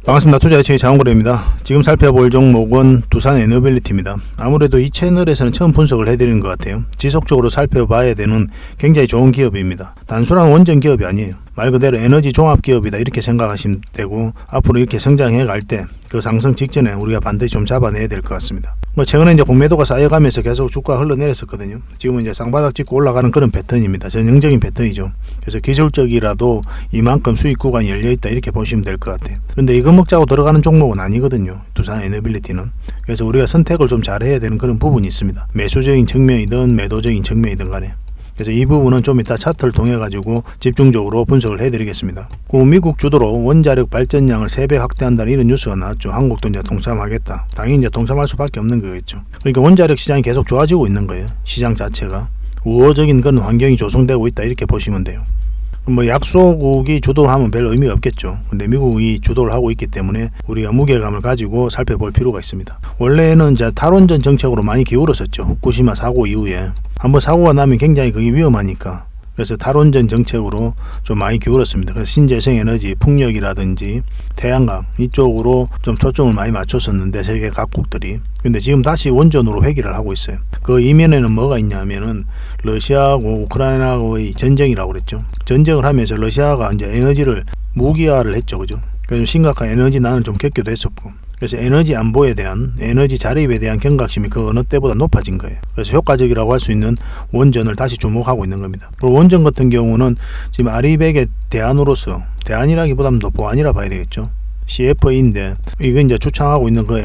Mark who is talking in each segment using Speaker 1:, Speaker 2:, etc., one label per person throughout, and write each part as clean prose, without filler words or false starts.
Speaker 1: 반갑습니다. 투자예측의 장원거래입니다. 지금 살펴볼 종목은 두산에너빌리티입니다. 아무래도 이 채널에서는 처음 분석을 해드리는 것 같아요. 지속적으로 살펴봐야 되는 굉장히 좋은 기업입니다. 단순한 원전 기업이 아니에요. 말 그대로 에너지 종합 기업이다 이렇게 생각하시면 되고, 앞으로 이렇게 성장해 갈 때 그 상승 직전에 우리가 반드시 좀 잡아내야 될 것 같습니다. 최근에 이제 공매도가 쌓여가면서 계속 주가가 흘러내렸었거든요. 지금은 이제 쌍바닥 찍고 올라가는 그런 패턴입니다. 전형적인 패턴이죠. 그래서 기술적이라도 이만큼 수익 구간이 열려있다 이렇게 보시면 될 것 같아요. 근데 이거 먹자고 들어가는 종목은 아니거든요, 두산에너빌리티는. 그래서 우리가 선택을 좀 잘해야 되는 그런 부분이 있습니다. 매수적인 측면이든 매도적인 측면이든 간에. 그래서 이 부분은 좀 이따 차트를 통해 가지고 집중적으로 분석을 해드리겠습니다. 그 미국 주도로 원자력 발전량을 3배 확대한다는 이런 뉴스가 나왔죠. 한국도 이제 동참하겠다. 당연히 이제 동참할 수밖에 없는 거겠죠. 그러니까 원자력 시장이 계속 좋아지고 있는 거예요. 시장 자체가 우호적인 그런 환경이 조성되고 있다 이렇게 보시면 돼요. 약소국이 주도를 하면 별 의미가 없겠죠. 근데 미국이 주도를 하고 있기 때문에 우리가 무게감을 가지고 살펴볼 필요가 있습니다. 원래는 이제 탈원전 정책으로 많이 기울었었죠. 후쿠시마 사고 이후에 한번 사고가 나면 굉장히 그게 위험하니까. 그래서 탈원전 정책으로 좀 많이 기울었습니다. 그래서 신재생 에너지, 풍력이라든지 태양광 이쪽으로 좀 초점을 많이 맞췄었는데 세계 각국들이. 근데 지금 다시 원전으로 회귀를 하고 있어요. 그 이면에는 뭐가 있냐면은 러시아하고 우크라이나하고의 전쟁이라고 그랬죠. 전쟁을 하면서 러시아가 이제 에너지를 무기화를 했죠, 그죠? 그래서 심각한 에너지 난을 좀 겪기도 했었고. 그래서 에너지 안보에 대한, 에너지 자립에 대한 경각심이 그 어느 때보다 높아진 거예요. 그래서 효과적이라고 할 수 있는 원전을 다시 주목하고 있는 겁니다. 그리고 원전 같은 경우는 지금 아리백의 대안으로서, 대안이라기보다는 더 보안이라 봐야 되겠죠. CFA인데 이건 이제 추창하고 있는 그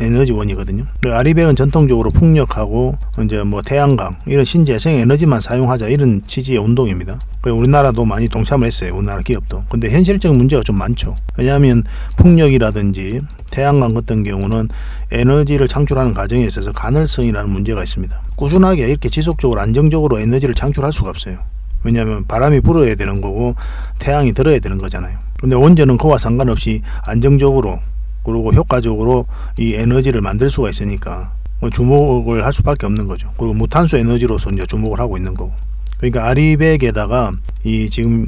Speaker 1: 에너지원이거든요. 아리백은 전통적으로 풍력하고 이제 태양광 이런 신재생 에너지만 사용하자 이런 취지의 운동입니다. 그리고 우리나라도 많이 동참을 했어요. 우리나라 기업도. 근데 현실적인 문제가 좀 많죠. 왜냐하면 풍력이라든지 태양광 같은 경우는 에너지를 창출하는 과정에 있어서 가능성이라는 문제가 있습니다. 꾸준하게 이렇게 지속적으로 안정적으로 에너지를 창출할 수가 없어요. 왜냐하면 바람이 불어야 되는 거고 태양이 들어야 되는 거잖아요. 근데 원전은 그와 상관없이 안정적으로 그리고 효과적으로 이 에너지를 만들 수가 있으니까 주목을 할 수밖에 없는 거죠. 그리고 무탄소 에너지로서 이제 주목을 하고 있는 거고. 그러니까 아리백에다가 이 지금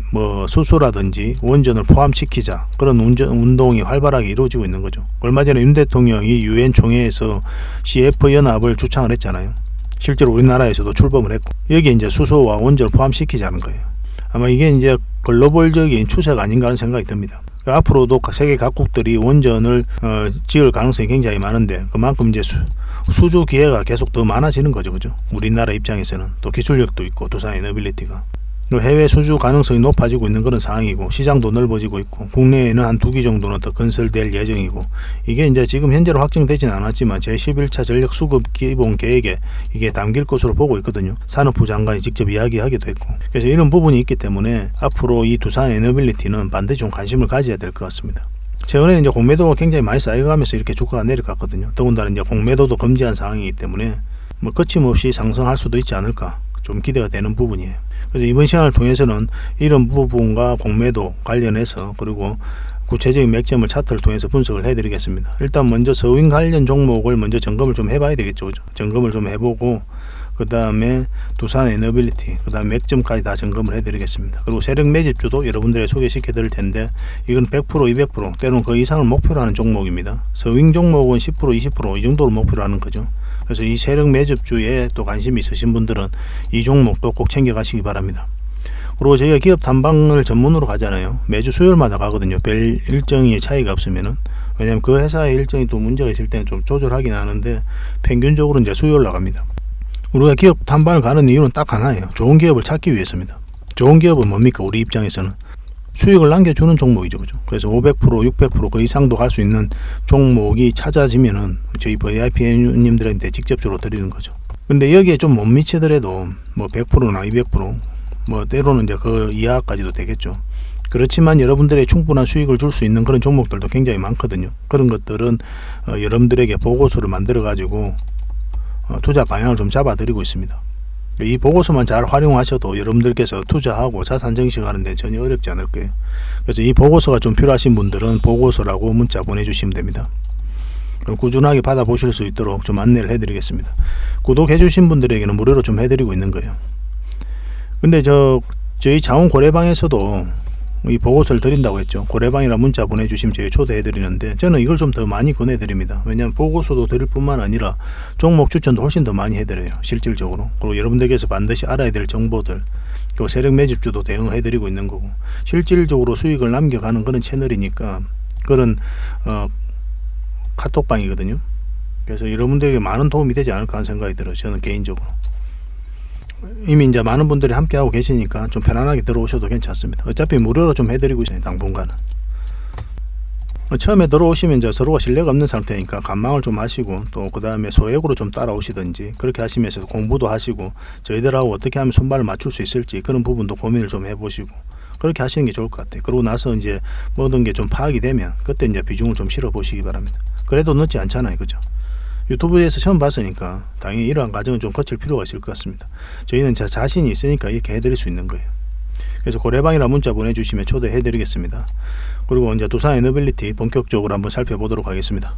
Speaker 1: 수소라든지 원전을 포함시키자 그런 운동이 활발하게 이루어지고 있는 거죠. 얼마 전에 윤 대통령이 유엔 총회에서 CF 연합을 주창을 했잖아요. 실제로 우리나라에서도 출범을 했고 여기에 이제 수소와 원전을 포함시키자는 거예요. 아마 이게 이제 글로벌적인 추세가 아닌가 하는 생각이 듭니다. 그러니까 앞으로도 세계 각국들이 원전을 지을 가능성이 굉장히 많은데 그만큼 이제 수주 기회가 계속 더 많아지는 거죠, 그죠? 우리나라 입장에서는 또 기술력도 있고 두산에너빌리티가 해외 수주 가능성이 높아지고 있는 그런 상황이고 시장도 넓어지고 있고 국내에는 한 2기 정도는 더 건설될 예정이고 이게 이제 지금 현재로 확정되지는 않았지만 제11차 전력 수급 기본 계획에 이게 담길 것으로 보고 있거든요. 산업부 장관이 직접 이야기하기도 했고 그래서 이런 부분이 있기 때문에 앞으로 이 두산에너빌리티는 반드시 좀 관심을 가져야 될 것 같습니다. 최근에 이제 공매도가 굉장히 많이 쌓여가면서 이렇게 주가가 내려갔거든요. 더군다나 이제 공매도도 금지한 상황이기 때문에 거침없이 상승할 수도 있지 않을까 좀 기대가 되는 부분이에요. 그래서 이번 시간을 통해서는 이런 부분과 공매도 관련해서 그리고 구체적인 맥점을 차트를 통해서 분석을 해드리겠습니다. 일단 먼저 서윈 관련 종목을 먼저 점검을 좀 해봐야 되겠죠, 그죠? 점검을 좀 해보고 그 다음에 두산에너빌리티, 그 다음에 맥점까지 다 점검을 해드리겠습니다. 그리고 세력 매집주도 여러분들에 소개시켜 드릴 텐데 이건 100%, 200% 때로는 그 이상을 목표로 하는 종목입니다. 서윙 종목은 10%, 20% 이 정도를 목표로 하는 거죠. 그래서 이 세력 매집주에 또 관심이 있으신 분들은 이 종목도 꼭 챙겨 가시기 바랍니다. 그리고 저희가 기업 탐방을 전문으로 가잖아요. 매주 수요일마다 가거든요. 별 일정의 차이가 없으면은. 왜냐면 그 회사의 일정이 또 문제가 있을 때는 좀 조절하긴 하는데 평균적으로 이제 수요일 나갑니다. 우리가 기업 탐방을 가는 이유는 딱 하나예요. 좋은 기업을 찾기 위해서입니다. 좋은 기업은 뭡니까? 우리 입장에서는 수익을 남겨주는 종목이죠, 그죠? 그래서 500%, 600% 그 이상도 갈 수 있는 종목이 찾아지면은 저희 VIP님들한테 직접적으로 드리는 거죠. 근데 여기에 좀 못 미치더라도 100%나 200%, 때로는 이제 그 이하까지도 되겠죠. 그렇지만 여러분들의 충분한 수익을 줄 수 있는 그런 종목들도 굉장히 많거든요. 그런 것들은 여러분들에게 보고서를 만들어 가지고 투자 방향을 좀 잡아드리고 있습니다. 이 보고서만 잘 활용하셔도 여러분들께서 투자하고 자산 증식하는 데 전혀 어렵지 않을 거예요. 그래서 이 보고서가 좀 필요하신 분들은 보고서라고 문자 보내주시면 됩니다. 그럼 꾸준하게 받아보실 수 있도록 좀 안내를 해드리겠습니다. 구독해 주신 분들에게는 무료로 좀 해드리고 있는 거예요. 근데 저희 자원거래방에서도 이 보고서를 드린다고 했죠. 고래방이라 문자 보내주시면 저희 초대해 드리는데, 저는 이걸 좀 더 많이 권해드립니다. 왜냐하면 보고서도 드릴 뿐만 아니라 종목 추천도 훨씬 더 많이 해드려요, 실질적으로. 그리고 여러분들께서 반드시 알아야 될 정보들, 그 세력 매집주도 대응해 드리고 있는 거고, 실질적으로 수익을 남겨가는 그런 채널이니까, 그런 카톡방이거든요. 그래서 여러분들에게 많은 도움이 되지 않을까 하는 생각이 들어요, 저는 개인적으로. 이미 이제 많은 분들이 함께 하고 계시니까 좀 편안하게 들어오셔도 괜찮습니다. 어차피 무료로 좀 해드리고 있어요, 당분간은. 처음에 들어오시면 이제 서로가 신뢰가 없는 상태니까 관망을 좀 하시고, 또 그 다음에 소액으로 좀 따라오시든지, 그렇게 하시면서 공부도 하시고, 저희들하고 어떻게 하면 손발을 맞출 수 있을지 그런 부분도 고민을 좀 해보시고, 그렇게 하시는 게 좋을 것 같아요. 그러고 나서 이제 모든 게 좀 파악이 되면 그때 이제 비중을 좀 실어 보시기 바랍니다. 그래도 늦지 않잖아요, 그죠? 유튜브에서 처음 봤으니까 당연히 이러한 과정은 좀 거칠 필요가 있을 것 같습니다. 저희는 자신이 있으니까 이렇게 해드릴 수 있는 거예요. 그래서 고래방이라 문자 보내주시면 초대해 드리겠습니다. 그리고 이제 두산 에너빌리티 본격적으로 한번 살펴보도록 하겠습니다.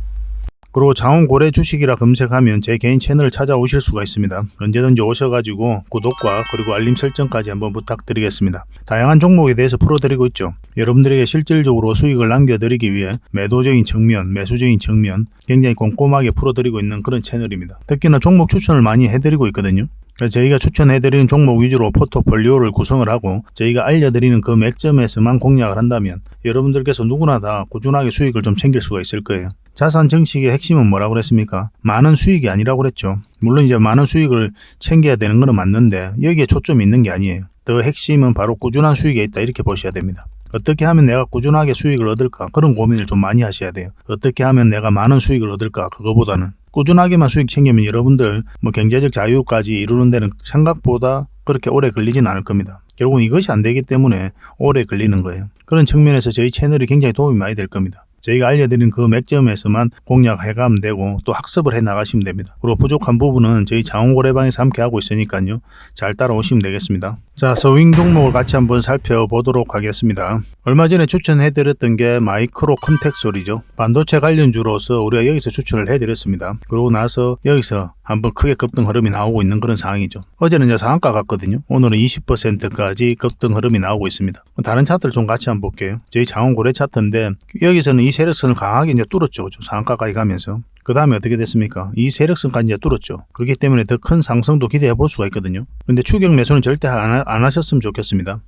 Speaker 1: 그리고 장원고래 주식이라 검색하면 제 개인 채널을 찾아오실 수가 있습니다. 언제든지 오셔가지고 구독과 그리고 알림 설정까지 한번 부탁드리겠습니다. 다양한 종목에 대해서 풀어드리고 있죠. 여러분들에게 실질적으로 수익을 남겨드리기 위해 매도적인 측면, 매수적인 측면 굉장히 꼼꼼하게 풀어드리고 있는 그런 채널입니다. 특히나 종목 추천을 많이 해드리고 있거든요. 저희가 추천해드리는 종목 위주로 포트폴리오를 구성을 하고, 저희가 알려드리는 그 맥점에서만 공략을 한다면 여러분들께서 누구나 다 꾸준하게 수익을 좀 챙길 수가 있을 거예요. 자산 증식의 핵심은 뭐라고 그랬습니까? 많은 수익이 아니라고 그랬죠. 물론 이제 많은 수익을 챙겨야 되는 건 맞는데, 여기에 초점이 있는 게 아니에요. 더 핵심은 바로 꾸준한 수익에 있다, 이렇게 보셔야 됩니다. 어떻게 하면 내가 꾸준하게 수익을 얻을까? 그런 고민을 좀 많이 하셔야 돼요. 어떻게 하면 내가 많은 수익을 얻을까? 그거보다는 꾸준하게만 수익 챙기면 여러분들 경제적 자유까지 이루는 데는 생각보다 그렇게 오래 걸리진 않을 겁니다. 결국은 이것이 안 되기 때문에 오래 걸리는 거예요. 그런 측면에서 저희 채널이 굉장히 도움이 많이 될 겁니다. 저희가 알려드린 그 맥점에서만 공략해가면 되고, 또 학습을 해 나가시면 됩니다. 그리고 부족한 부분은 저희 장원고래방에서 함께 하고 있으니까요, 잘 따라오시면 되겠습니다. 자, 서윙 종목을 같이 한번 살펴보도록 하겠습니다. 얼마 전에 추천해드렸던 게 마이크로 컨텍솔이죠. 반도체 관련주로서 우리가 여기서 추천을 해드렸습니다. 그러고 나서 여기서 한번 크게 급등 흐름이 나오고 있는 그런 상황이죠. 어제는 이제 상한가 갔거든요. 오늘은 20%까지 급등 흐름이 나오고 있습니다. 다른 차트를 좀 같이 한번 볼게요. 저희 장원고래 차트인데, 여기서는 이 세력선을 강하게 이제 뚫었죠. 상한가까지 가면서. 그 다음에 어떻게 됐습니까? 이 세력선까지 이제 뚫었죠. 그렇기 때문에 더 큰 상승도 기대해 볼 수가 있거든요. 근데 추격 매수는 절대 안 하셨으면 좋겠습니다.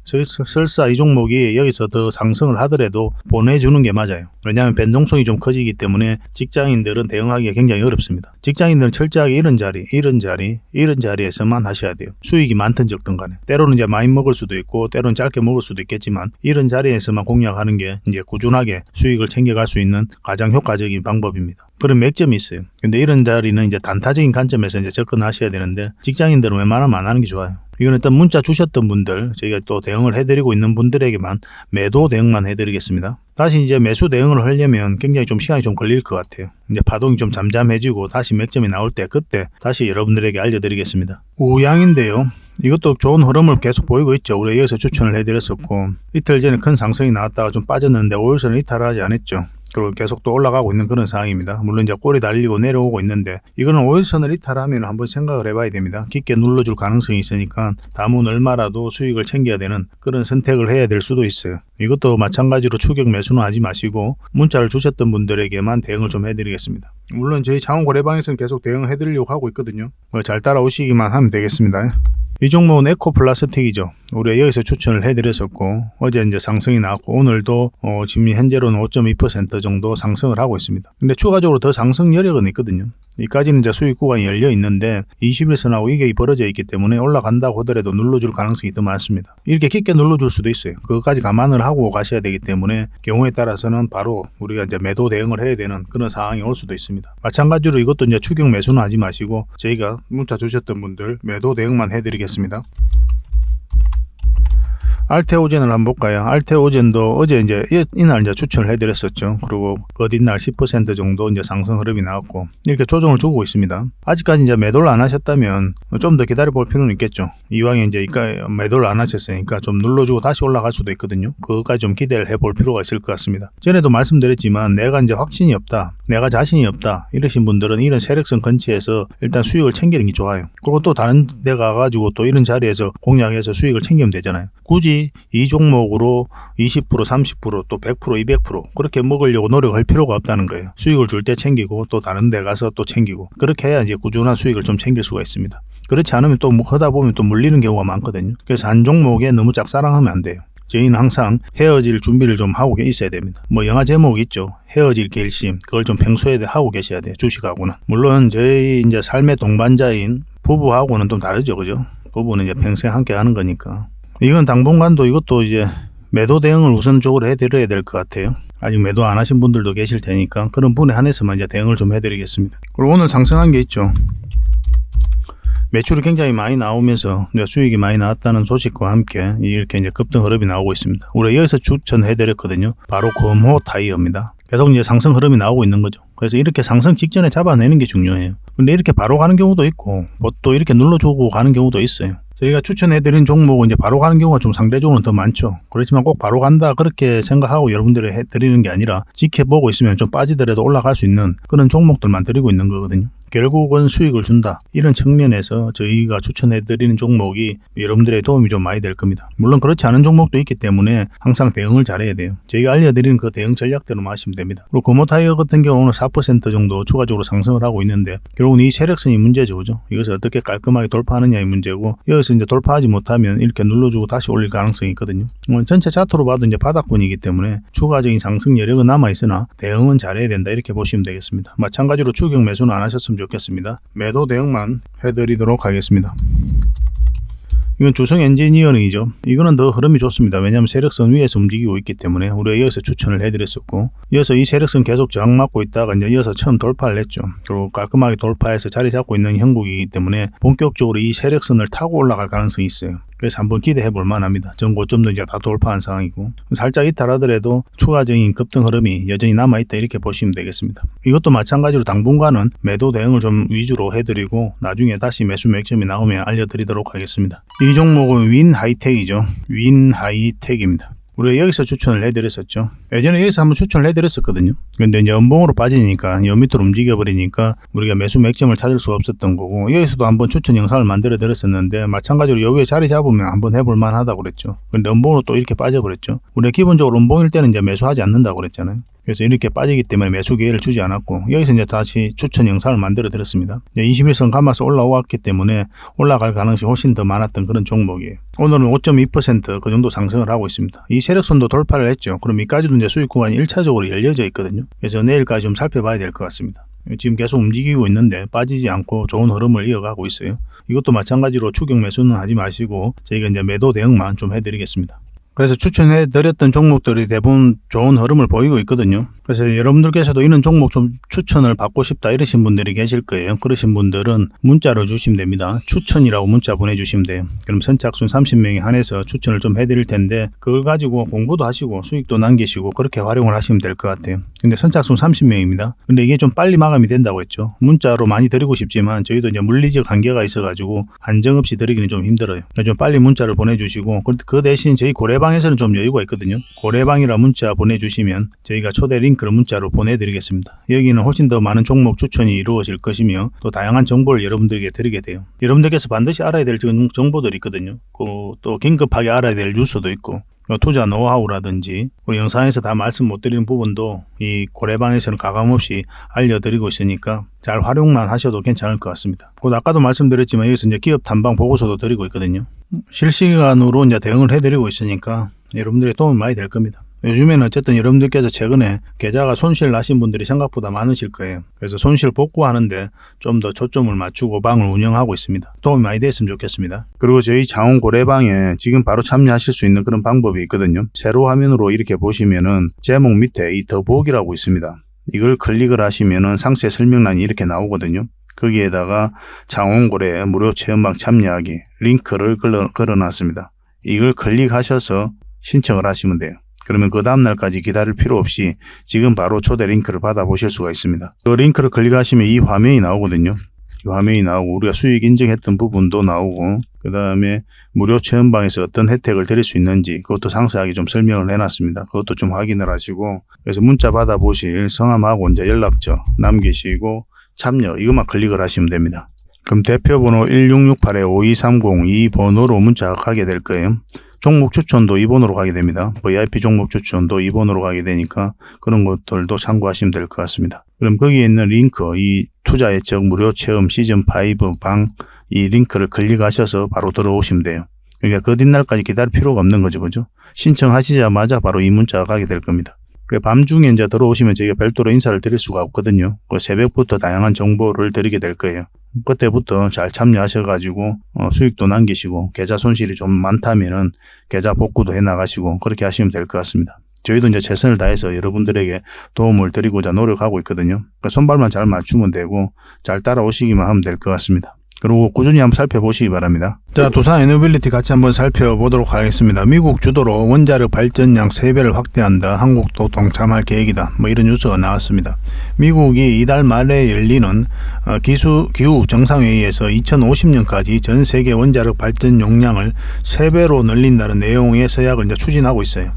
Speaker 1: 설사 이 종목이 여기서 더 상승을 하더라도 보내주는 게 맞아요. 왜냐하면 변동성이 좀 커지기 때문에 직장인들은 대응하기가 굉장히 어렵습니다. 직장인들은 철저하게 이런 자리에서만 하셔야 돼요. 수익이 많든 적든 간에. 때로는 이제 많이 먹을 수도 있고, 때로는 짧게 먹을 수도 있겠지만, 이런 자리에서만 공략하는 게 이제 꾸준하게 수익을 챙겨갈 수 있는 가장 효과적인 방법입니다. 그런 맥점이 있어요. 근데 이런 자리는 이제 단타적인 관점에서 이제 접근하셔야 되는데, 직장인들은 웬만하면 안 하는 게 좋아요. 이건 일단 문자 주셨던 분들, 저희가 또 대응을 해드리고 있는 분들에게만 매도 대응만 해드리겠습니다. 다시 이제 매수 대응을 하려면 굉장히 좀 시간이 좀 걸릴 것 같아요. 이제 파동이 좀 잠잠해지고 다시 맥점이 나올 때, 그때 다시 여러분들에게 알려드리겠습니다. 우양인데요. 이것도 좋은 흐름을 계속 보이고 있죠. 우리 여기서 추천을 해드렸었고, 이틀 전에 큰 상승이 나왔다가 좀 빠졌는데 5일선을 이탈을 하지 않았죠. 그리고 계속 또 올라가고 있는 그런 상황입니다. 물론 이제 꼬리 달리고 내려오고 있는데, 이거는 5일선을 이탈하면 한번 생각을 해봐야 됩니다. 깊게 눌러줄 가능성이 있으니까 남은 얼마라도 수익을 챙겨야 되는 그런 선택을 해야 될 수도 있어요. 이것도 마찬가지로 추격 매수는 하지 마시고, 문자를 주셨던 분들에게만 대응을 좀 해드리겠습니다. 물론 저희 장원고래방에서는 계속 대응을 해드리려고 하고 있거든요. 잘 따라오시기만 하면 되겠습니다. 이 종목은 에코플라스틱이죠. 우리가 여기서 추천을 해드렸었고, 어제 이제 상승이 나왔고, 오늘도 지금 현재로는 5.2% 정도 상승을 하고 있습니다. 근데 추가적으로 더 상승 여력은 있거든요. 이까지는 이제 수익 구간이 열려 있는데 21선하고 이게 벌어져 있기 때문에 올라간다고 하더라도 눌러줄 가능성이 더 많습니다. 이렇게 깊게 눌러줄 수도 있어요. 그것까지 감안을 하고 가셔야 되기 때문에 경우에 따라서는 바로 우리가 이제 매도 대응을 해야 되는 그런 상황이 올 수도 있습니다. 마찬가지로 이것도 이제 추격 매수는 하지 마시고, 저희가 문자 주셨던 분들 매도 대응만 해드리겠습니다. 알테오젠을 한번 볼까요? 알테오젠도 어제 이제 이날 이제 추천을 해드렸었죠. 그리고 뒷날 10% 정도 이제 상승 흐름이 나왔고, 이렇게 조정을 주고 있습니다. 아직까지 이제 매도를 안 하셨다면 좀 더 기다려 볼 필요는 있겠죠. 이왕에 이제 매도를 안 하셨으니까 좀 눌러주고 다시 올라갈 수도 있거든요. 그것까지 좀 기대를 해볼 필요가 있을 것 같습니다. 전에도 말씀드렸지만 내가 이제 확신이 없다, 내가 자신이 없다 이러신 분들은 이런 세력선 근처에서 일단 수익을 챙기는 게 좋아요. 그리고 또 다른 데 가가지고 또 이런 자리에서 공략해서 수익을 챙기면 되잖아요. 굳이 이 종목으로 20%, 30%, 또 100%, 200% 그렇게 먹으려고 노력할 필요가 없다는 거예요. 수익을 줄 때 챙기고 또 다른 데 가서 또 챙기고 그렇게 해야 이제 꾸준한 수익을 좀 챙길 수가 있습니다. 그렇지 않으면 또 하다 보면 또 물리는 경우가 많거든요. 그래서 한 종목에 너무 짝사랑하면 안 돼요. 저희는 항상 헤어질 준비를 좀 하고 있어야 됩니다. 뭐 영화 제목 있죠. 헤어질 결심. 그걸 좀 평소에 하고 계셔야 돼요. 주식하고는. 물론 저희 이제 삶의 동반자인 부부하고는 좀 다르죠. 그죠? 부부는 이제 평생 함께 하는 거니까. 이건 당분간도 이것도 이제 매도 대응을 우선적으로 해드려야 될 것 같아요. 아직 매도 안 하신 분들도 계실 테니까 그런 분에 한해서만 이제 대응을 좀 해드리겠습니다. 그리고 오늘 상승한 게 있죠. 매출이 굉장히 많이 나오면서 수익이 많이 나왔다는 소식과 함께 이렇게 이제 급등 흐름이 나오고 있습니다. 우리가 여기서 추천해드렸거든요. 바로 금호 타이어입니다. 계속 이제 상승 흐름이 나오고 있는 거죠. 그래서 이렇게 상승 직전에 잡아내는 게 중요해요. 근데 이렇게 바로 가는 경우도 있고 또 이렇게 눌러주고 가는 경우도 있어요. 저희가 추천해드린 종목은 이제 바로 가는 경우가 좀 상대적으로 더 많죠. 그렇지만 꼭 바로 간다 그렇게 생각하고 여러분들이 해드리는 게 아니라 지켜보고 있으면 좀 빠지더라도 올라갈 수 있는 그런 종목들만 드리고 있는 거거든요. 결국은 수익을 준다. 이런 측면에서 저희가 추천해드리는 종목이 여러분들의 도움이 좀 많이 될 겁니다. 물론 그렇지 않은 종목도 있기 때문에 항상 대응을 잘해야 돼요. 저희가 알려드리는 그 대응 전략대로만 하시면 됩니다. 그리고 금호타이어 같은 경우는 4% 정도 추가적으로 상승을 하고 있는데 결국은 이 세력선이 문제죠. 그죠? 이것을 어떻게 깔끔하게 돌파하느냐의 문제고 여기서 이제 돌파하지 못하면 이렇게 눌러주고 다시 올릴 가능성이 있거든요. 전체 차트로 봐도 이제 바닥권이기 때문에 추가적인 상승 여력은 남아있으나 대응은 잘해야 된다. 이렇게 보시면 되겠습니다. 마찬가지로 추격 매수는 안 하셨으면 좋겠습니다. 매도 대응만 해드리도록 하겠습니다. 이건 주성 엔지니어링이죠. 이거는 더 흐름이 좋습니다. 왜냐하면 세력선 위에서 움직이고 있기 때문에 우리가 이어서 추천을 해드렸었고 이어서 이 세력선 계속 저항 맞고 있다가 이제 이어서 처음 돌파를 했죠. 그리고 깔끔하게 돌파해서 자리 잡고 있는 형국이기 때문에 본격적으로 이 세력선을 타고 올라갈 가능성이 있어요. 그래서 한번 기대해 볼 만합니다. 전 고점도 이제 다 돌파한 상황이고 살짝 이탈하더라도 추가적인 급등 흐름이 여전히 남아있다 이렇게 보시면 되겠습니다. 이것도 마찬가지로 당분간은 매도 대응을 좀 위주로 해드리고 나중에 다시 매수 맥점이 나오면 알려드리도록 하겠습니다. 이 종목은 윈하이텍이죠. 윈하이텍입니다. 우리가 여기서 추천을 해드렸었죠. 예전에 여기서 한번 추천을 해드렸었거든요. 근데 이제 연봉으로 빠지니까 연 밑으로 움직여버리니까 우리가 매수 맥점을 찾을 수가 없었던 거고 여기서도 한번 추천 영상을 만들어 드렸었는데 마찬가지로 여기에 자리 잡으면 한번 해볼 만하다고 그랬죠. 근데 연봉으로 또 이렇게 빠져버렸죠. 우리가 기본적으로 연봉일 때는 이제 매수하지 않는다고 그랬잖아요. 그래서 이렇게 빠지기 때문에 매수 기회를 주지 않았고 여기서 이제 다시 추천 영상을 만들어 드렸습니다. 21선 감아서 올라왔기 때문에 올라갈 가능성이 훨씬 더 많았던 그런 종목이에요. 오늘은 5.2% 그 정도 상승을 하고 있습니다. 이 세력선도 돌파를 했죠. 그럼 이까지도 이제 수익 구간이 1차적으로 열려져 있거든요. 그래서 내일까지 좀 살펴봐야 될 것 같습니다. 지금 계속 움직이고 있는데 빠지지 않고 좋은 흐름을 이어가고 있어요. 이것도 마찬가지로 추격 매수는 하지 마시고 저희가 이제 매도 대응만 좀 해드리겠습니다. 그래서 추천해 드렸던 종목들이 대부분 좋은 흐름을 보이고 있거든요. 그래서 여러분들께서도 이런 종목 좀 추천을 받고 싶다 이러신 분들이 계실 거예요. 그러신 분들은 문자로 주시면 됩니다. 추천이라고 문자 보내주시면 돼요. 그럼 선착순 30명에 한해서 추천을 좀 해드릴 텐데 그걸 가지고 공부도 하시고 수익도 남기시고 그렇게 활용을 하시면 될 것 같아요. 근데 선착순 30명입니다. 근데 이게 좀 빨리 마감이 된다고 했죠. 문자로 많이 드리고 싶지만 저희도 이제 물리적 한계가 있어가지고 한정 없이 드리기는 좀 힘들어요. 그러니까 좀 빨리 문자를 보내주시고 그 대신 저희 고래방에서는 좀 여유가 있거든요. 고래방이라 문자 보내주시면 저희가 초대 링크를 문자로 보내드리겠습니다. 여기는 훨씬 더 많은 종목 추천이 이루어질 것이며 또 다양한 정보를 여러분들에게 드리게 돼요. 여러분들께서 반드시 알아야 될 정보들이 있거든요. 또 긴급하게 알아야 될 뉴스도 있고 투자 노하우라든지 우리 영상에서 다 말씀 못 드리는 부분도 이 고래방에서는 가감없이 알려드리고 있으니까 잘 활용만 하셔도 괜찮을 것 같습니다. 곧 아까도 말씀드렸지만 여기서 이제 기업 탐방 보고서도 드리고 있거든요. 실시간으로 이제 대응을 해드리고 있으니까 여러분들의 도움이 많이 될 겁니다. 요즘에는 어쨌든 여러분들께서 최근에 계좌가 손실 나신 분들이 생각보다 많으실 거예요. 그래서 손실 복구하는데 좀 더 초점을 맞추고 방을 운영하고 있습니다. 도움이 많이 됐으면 좋겠습니다. 그리고 저희 장원 고래방에 지금 바로 참여하실 수 있는 그런 방법이 있거든요. 세로 화면으로 이렇게 보시면은 제목 밑에 이 더보기라고 있습니다. 이걸 클릭을 하시면은 상세 설명란이 이렇게 나오거든요. 거기에다가 장원고래 무료 체험방 참여하기 링크를 걸어놨습니다. 이걸 클릭하셔서 신청을 하시면 돼요. 그러면 그 다음날까지 기다릴 필요 없이 지금 바로 초대 링크를 받아보실 수가 있습니다. 그 링크를 클릭하시면 이 화면이 나오거든요. 화면이 나오고 우리가 수익 인증했던 부분도 나오고 그 다음에 무료 체험방에서 어떤 혜택을 드릴 수 있는지 그것도 상세하게 좀 설명을 해놨습니다. 그것도 좀 확인을 하시고 그래서 문자 받아보실 성함하고 이제 연락처 남기시고 참여 이것만 클릭을 하시면 됩니다. 그럼 대표번호 1668-5230 이 번호로 문자가 가게 될 거예요. 종목 추천도 이 번호로 가게 됩니다. VIP 종목 추천도 이 번호로 가게 되니까 그런 것들도 참고하시면 될 것 같습니다. 그럼 거기에 있는 링크 이 투자 예측 무료 체험 시즌5 방 이 링크를 클릭하셔서 바로 들어오시면 돼요. 그러니까 그 뒷날까지 기다릴 필요가 없는 거죠. 그죠? 신청하시자마자 바로 이 문자가 가게 될 겁니다. 밤중에 이제 들어오시면 저희가 별도로 인사를 드릴 수가 없거든요. 새벽부터 다양한 정보를 드리게 될 거예요. 그때부터 잘 참여하셔가지고 수익도 남기시고 계좌 손실이 좀 많다면은 계좌 복구도 해 나가시고 그렇게 하시면 될 것 같습니다. 저희도 이제 최선을 다해서 여러분들에게 도움을 드리고자 노력하고 있거든요. 그러니까 손발만 잘 맞추면 되고 잘 따라오시기만 하면 될 것 같습니다. 그리고 꾸준히 한번 살펴보시기 바랍니다. 자, 두산 에너빌리티 같이 한번 살펴보도록 하겠습니다. 미국 주도로 원자력 발전량 3배를 확대한다. 한국도 동참할 계획이다. 이런 뉴스가 나왔습니다. 미국이 이달 말에 열리는 기후 정상회의에서 2050년까지 전 세계 원자력 발전 용량을 3배로 늘린다는 내용의 서약을 이제 추진하고 있어요.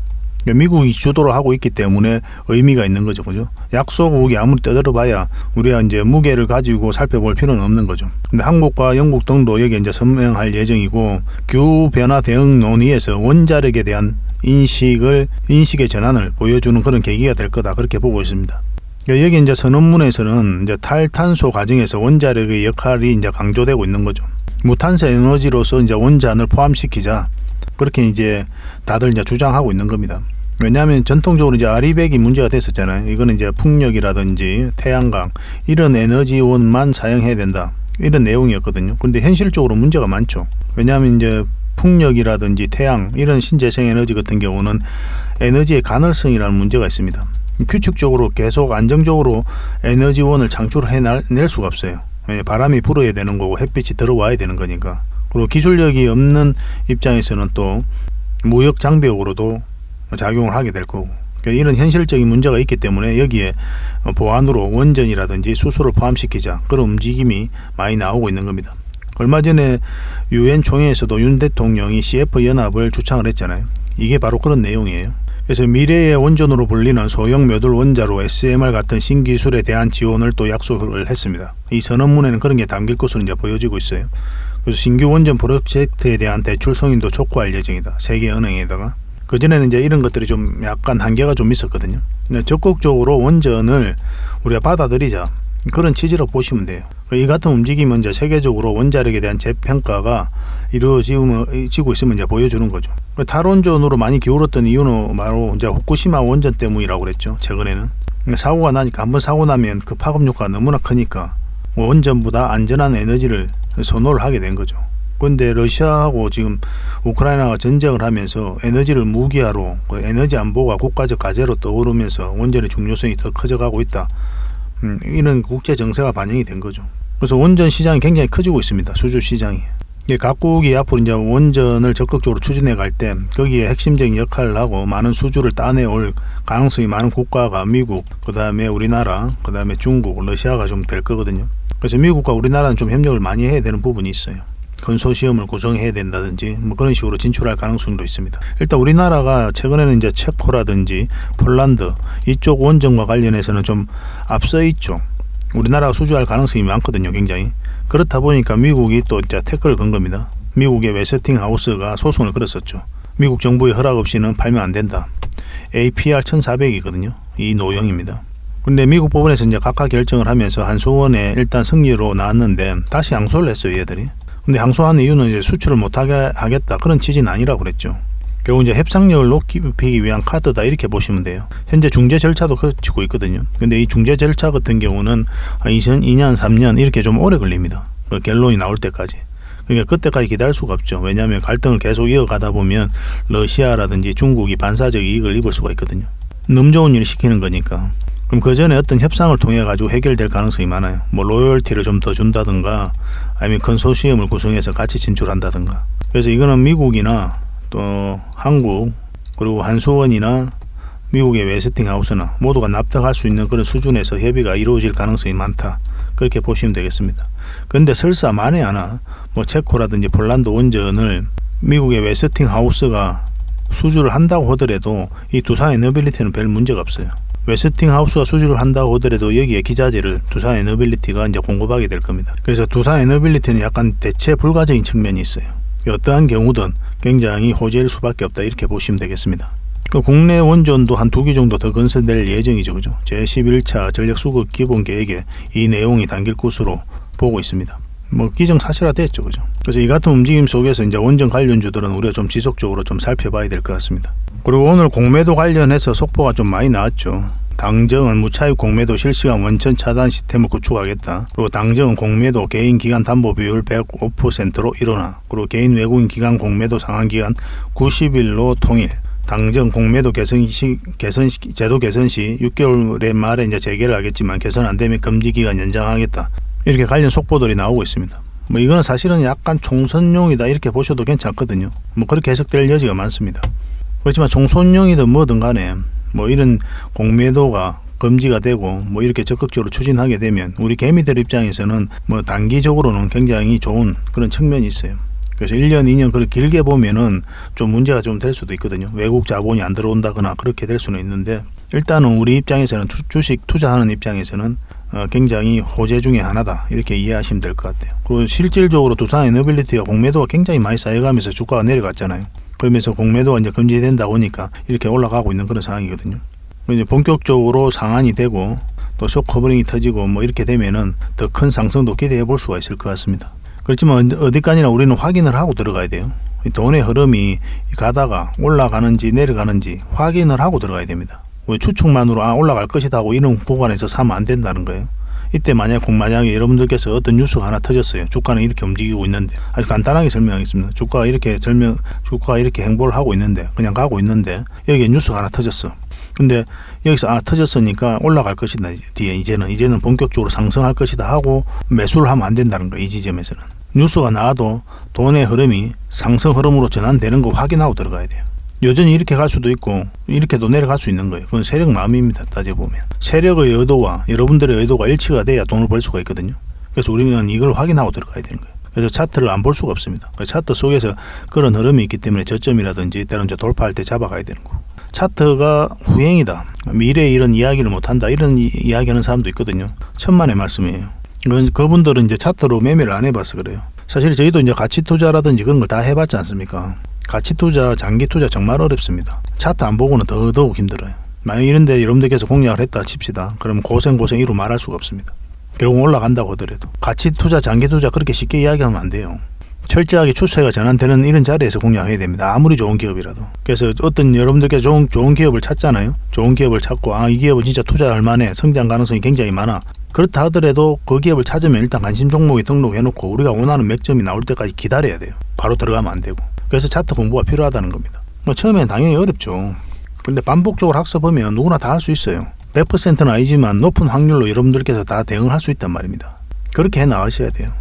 Speaker 1: 미국이 주도를 하고 있기 때문에 의미가 있는 거죠. 그죠? 약소국이 아무리 떠들어봐야 우리가 이제 무게를 가지고 살펴볼 필요는 없는 거죠. 근데 한국과 영국 등도 여기에 이제 서명할 예정이고 기후변화 대응 논의에서 원자력에 대한 인식의 전환을 보여주는 그런 계기가 될 거다. 그렇게 보고 있습니다. 여기 이제 선언문에서는 이제 탈탄소 과정에서 원자력의 역할이 이제 강조되고 있는 거죠. 무탄소 에너지로서 이제 원자를 포함시키자. 그렇게 이제 다들 이제 주장하고 있는 겁니다. 왜냐하면 전통적으로 이제 아리백이 문제가 됐었잖아요. 이거는 이제 풍력이라든지 태양광 이런 에너지원만 사용해야 된다. 이런 내용이었거든요. 근데 현실적으로 문제가 많죠. 왜냐하면 이제 풍력이라든지 태양 이런 신재생 에너지 같은 경우는 에너지의 간헐성이라는 문제가 있습니다. 규칙적으로 계속 안정적으로 에너지원을 창출해낼 수가 없어요. 바람이 불어야 되는 거고 햇빛이 들어와야 되는 거니까. 그리고 기술력이 없는 입장에서는 또 무역 장벽으로도 작용을 하게 될 거고 이런 현실적인 문제가 있기 때문에 여기에 보완으로 원전이라든지 수소를 포함시키자 그런 움직임이 많이 나오고 있는 겁니다. 얼마 전에 유엔 총회에서도 윤 대통령이 CF연합을 주창을 했잖아요. 이게 바로 그런 내용이에요. 그래서 미래의 원전으로 불리는 소형 모듈 원자로 SMR 같은 신기술에 대한 지원을 또 약속을 했습니다. 이 선언문에는 그런 게 담길 것으로 이제 보여지고 있어요. 그래서 신규 원전 프로젝트에 대한 대출 승인도 촉구할 예정이다. 세계은행에다가. 그전에는 이제 이런 것들이 좀 약간 한계가 좀 있었거든요. 적극적으로 원전을 우리가 받아들이자. 그런 취지로 보시면 돼요. 이 같은 움직임은 이제 세계적으로 원자력에 대한 재평가가 이루어지고 있으면 이제 보여주는 거죠. 탈원전으로 많이 기울었던 이유는 바로 이제 후쿠시마 원전 때문이라고 그랬죠. 최근에는. 사고가 나니까 한번 사고 나면 그 파급 효과가 너무나 크니까 원전보다 안전한 에너지를 선호를 하게 된 거죠. 그런데 러시아하고 지금 우크라이나가 전쟁을 하면서 에너지를 무기화로 에너지 안보가 국가적 과제로 떠오르면서 원전의 중요성이 더 커져가고 있다. 이런 국제 정세가 반영이 된 거죠. 그래서 원전 시장이 굉장히 커지고 있습니다. 수주 시장이. 각국이 앞으로 이제 원전을 적극적으로 추진해 갈 때 거기에 핵심적인 역할을 하고 많은 수주를 따내올 가능성이 많은 국가가 미국, 그 다음에 우리나라, 그 다음에 중국, 러시아가 좀 될 거거든요. 그래서 미국과 우리나라는 좀 협력을 많이 해야 되는 부분이 있어요. 컨소시엄을 구성해야 된다든지 그런 식으로 진출할 가능성도 있습니다. 일단 우리나라가 최근에는 이제 체코라든지 폴란드 이쪽 원전과 관련해서는 좀 앞서 있죠. 우리나라가 수주할 가능성이 많거든요. 굉장히. 그렇다 보니까 미국이 또 이제 태클을 건 겁니다. 미국의 웨스팅하우스가 소송을 걸었었죠. 미국 정부의 허락 없이는 팔면 안 된다. APR 1400이거든요. 이 노형입니다. 근데 미국 법원에서 이제 각하 결정을 하면서 한수원에 일단 승리로 나왔는데 다시 항소를 했어요. 얘들이. 근데 항소하는 이유는 이제 수출을 못하게 하겠다 그런 취지는 아니라고 그랬죠. 결국 이제 협상력을 높이기 위한 카드다 이렇게 보시면 돼요. 현재 중재 절차도 거치고 있거든요. 근데 이 중재 절차 같은 경우는 2년 3년 이렇게 좀 오래 걸립니다. 그 결론이 나올 때까지. 그러니까 그때까지 기다릴 수가 없죠. 왜냐하면 갈등을 계속 이어가다 보면 러시아라든지 중국이 반사적 이익을 입을 수가 있거든요. 너무 좋은 일을 시키는 거니까. 그럼 그 전에 어떤 협상을 통해 가지고 해결될 가능성이 많아요. 로열티를 좀 더 준다든가 아니면 컨소시엄을 구성해서 같이 진출한다든가. 그래서 이거는 미국이나 또 한국 그리고 한수원이나 미국의 웨스팅하우스나 모두가 납득할 수 있는 그런 수준에서 협의가 이루어질 가능성이 많다. 그렇게 보시면 되겠습니다. 그런데 설사 만에 하나 뭐 체코라든지 폴란드 원전을 미국의 웨스팅하우스가 수주를 한다고 하더라도 이 두산에너빌리티는 별 문제가 없어요. 웨스팅하우스가 수주를 한다고 하더라도 여기에 기자재를 두산에너빌리티가 이제 공급하게 될 겁니다. 그래서 두산에너빌리티는 약간 대체 불가적인 측면이 있어요. 어떠한 경우든 굉장히 호재일 수밖에 없다, 이렇게 보시면 되겠습니다. 그 국내 원전도 한 2기 정도 더 건설될 예정이죠. 그죠? 제11차 전력수급 기본계획에 이 내용이 담길 것으로 보고 있습니다. 뭐 기정사실화됐죠. 그죠? 그래서 이 같은 움직임 속에서 이제 원전 관련주들은 우리가 좀 지속적으로 좀 살펴봐야 될 것 같습니다. 그리고 오늘 공매도 관련해서 속보가 좀 많이 나왔죠. 당정은 무차익 공매도 실시간 원천 차단 시스템을 구축하겠다. 그리고 당정은 공매도 개인 기간 담보 비율 105%로 일어나. 그리고 개인 외국인 기간 공매도 상한 기간 90일로 통일. 당정 공매도 제도 개선 시 6개월 말에 이제 재개를 하겠지만 개선 안 되면 금지 기간 연장하겠다. 이렇게 관련 속보들이 나오고 있습니다. 뭐 이거는 사실은 약간 총선용이다, 이렇게 보셔도 괜찮거든요. 뭐 그렇게 해석될 여지가 많습니다. 그렇지만 총선용이든 뭐든 간에 뭐 이런 공매도가 금지가 되고 뭐 이렇게 적극적으로 추진하게 되면 우리 개미들 입장에서는 뭐 단기적으로는 굉장히 좋은 그런 측면이 있어요. 그래서 1년, 2년 그렇게 길게 보면은 좀 문제가 좀 될 수도 있거든요. 외국 자본이 안 들어온다거나 그렇게 될 수는 있는데, 일단은 우리 입장에서는 주식 투자하는 입장에서는 굉장히 호재 중에 하나다, 이렇게 이해하시면 될 것 같아요. 그리고 실질적으로 두산에너빌리티가 공매도가 굉장히 많이 쌓여가면서 주가가 내려갔잖아요. 그러면서 공매도가 이제 금지된다 보니까 이렇게 올라가고 있는 그런 상황이거든요. 이제 본격적으로 상한이 되고 또 쇼커버링이 터지고 뭐 이렇게 되면은 더 큰 상승도 기대해 볼 수가 있을 것 같습니다. 그렇지만 어디까지나 우리는 확인을 하고 들어가야 돼요. 돈의 흐름이 가다가 올라가는지 내려가는지 확인을 하고 들어가야 됩니다. 추측만으로 올라갈 것이다 하고 이런 구간에서 사면 안 된다는 거예요. 이때 만약에 여러분들께서 어떤 뉴스가 하나 터졌어요. 주가는 이렇게 움직이고 있는데, 아주 간단하게 설명하겠습니다. 주가가 이렇게 행보를 하고 있는데, 그냥 가고 있는데 여기에 뉴스가 하나 터졌어. 근데 여기서 터졌으니까 올라갈 것이다, 뒤에 이제는 본격적으로 상승할 것이다 하고 매수를 하면 안 된다는 거예요. 이 지점에서는 뉴스가 나와도 돈의 흐름이 상승 흐름으로 전환되는 거 확인하고 들어가야 돼요. 여전히 이렇게 갈 수도 있고 이렇게도 내려갈 수 있는 거예요. 그건 세력 마음입니다. 따져보면 세력의 의도와 여러분들의 의도가 일치가 돼야 돈을 벌 수가 있거든요. 그래서 우리는 이걸 확인하고 들어가야 되는 거예요. 그래서 차트를 안 볼 수가 없습니다. 차트 속에서 그런 흐름이 있기 때문에 저점이라든지 때로는 이제 돌파할 때 잡아가야 되는 거고, 차트가 후행이다, 미래에 이런 이야기를 못한다, 이런 이야기하는 사람도 있거든요. 천만의 말씀이에요. 그분들은 이제 차트로 매매를 안 해봐서 그래요. 사실 저희도 이제 가치 투자라든지 그런 걸 다 해봤지 않습니까? 가치 투자, 장기 투자 정말 어렵습니다. 차트 안 보고는 더더욱 힘들어요. 만약 이런데 여러분들께서 공략을 했다 칩시다. 그러면 고생이로 말할 수가 없습니다. 결국 올라간다고 하더라도 가치 투자, 장기 투자 그렇게 쉽게 이야기하면 안 돼요. 철저하게 추세가 전환되는 이런 자리에서 공략해야 됩니다. 아무리 좋은 기업이라도. 그래서 어떤 여러분들께서 좋은 기업을 찾잖아요. 좋은 기업을 찾고 이 기업은 진짜 투자할 만해, 성장 가능성이 굉장히 많아. 그렇다 하더라도 그 기업을 찾으면 일단 관심 종목에 등록해놓고 우리가 원하는 맥점이 나올 때까지 기다려야 돼요. 바로 들어가면 안 되고. 그래서 차트 공부가 필요하다는 겁니다. 처음에는 당연히 어렵죠. 근데 반복적으로 학습하면 누구나 다 할 수 있어요. 100%는 아니지만 높은 확률로 여러분들께서 다 대응을 할 수 있단 말입니다. 그렇게 해 나가셔야 돼요.